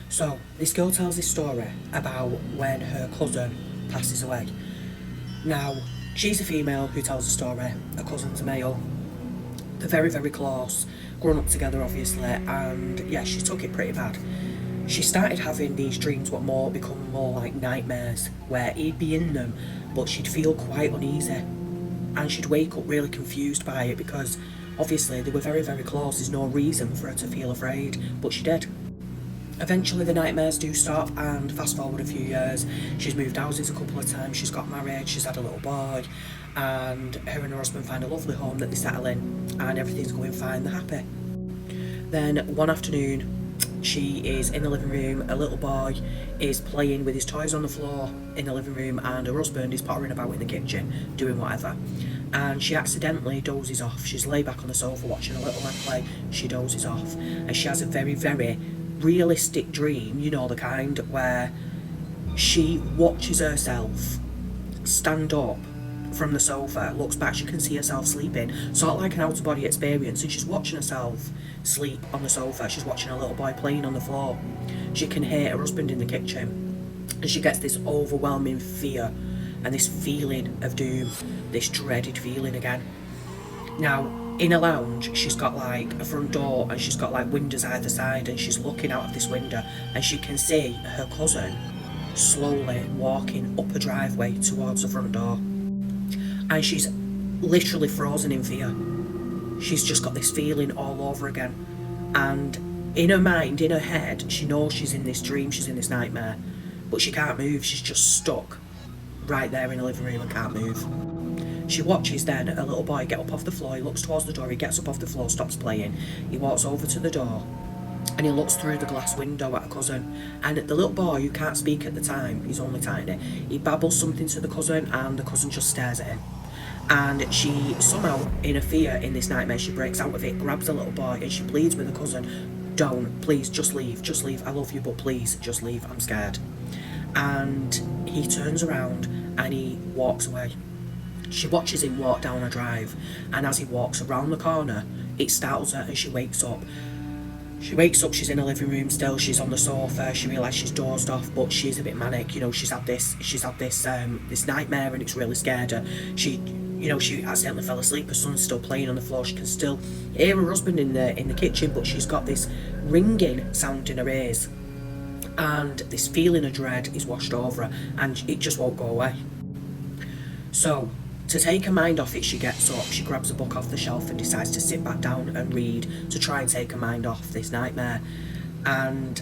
So, this girl tells this story about when her cousin passes away. Now, she's a female who tells the story, her cousin's a male. They're very, very close, grown up together obviously, and yeah, she took it pretty bad. She started having these dreams what become more like nightmares, where he'd be in them, but she'd feel quite uneasy. And she'd wake up really confused by it because obviously they were very, very close, there's no reason for her to feel afraid, but she did. Eventually the nightmares do stop, and fast forward a few years, she's moved houses a couple of times, she's got married, she's had a little boy, and her and her husband find a lovely home that they settle in, and everything's going fine, they're happy. Then one afternoon, she is in the living room, a little boy is playing with his toys on the floor in the living room, and her husband is pottering about in the kitchen, doing whatever. And she accidentally dozes off. She's laid back on the sofa watching a little lad play, she dozes off, and she has a very, very realistic dream, you know, the kind where she watches herself stand up from the sofa, looks back, she can see herself sleeping, sort of like an out-of-body experience, and she's watching herself sleep on the sofa. She's watching a little boy playing on the floor. She can hear her husband in the kitchen, and she gets this overwhelming fear and this feeling of doom, this dreaded feeling again. Now, in a lounge, she's got like a front door and she's got like windows either side, and she's looking out of this window and she can see her cousin slowly walking up a driveway towards the front door. And she's literally frozen in fear. She's just got this feeling all over again. And in her mind, in her head, she knows she's in this dream, she's in this nightmare, but she can't move, she's just stuck right there in the living room and can't move. She watches then a little boy get up off the floor, he looks towards the door, he gets up off the floor, stops playing, he walks over to the door, and he looks through the glass window at her cousin. And the little boy, who can't speak at the time, he's only tiny, he babbles something to the cousin, and the cousin just stares at him. And she somehow, in a fear, in this nightmare, she breaks out of it, grabs the little boy, and she pleads with the cousin, don't, please, just leave, I love you, but please, just leave, I'm scared. And he turns around and he walks away. She watches him walk down a drive, and as he walks around the corner, it startles her and she wakes up. She's in a living room still, she's on the sofa, she realises she's dozed off, but she's a bit manic, you know, she's had this this nightmare and it's really scared her. She accidentally fell asleep, her son's still playing on the floor, she can still hear her husband in the kitchen, but she's got this ringing sound in her ears. And this feeling of dread is washed over her, and it just won't go away. So, to take her mind off it, she gets up, she grabs a book off the shelf and decides to sit back down and read to try and take her mind off this nightmare. And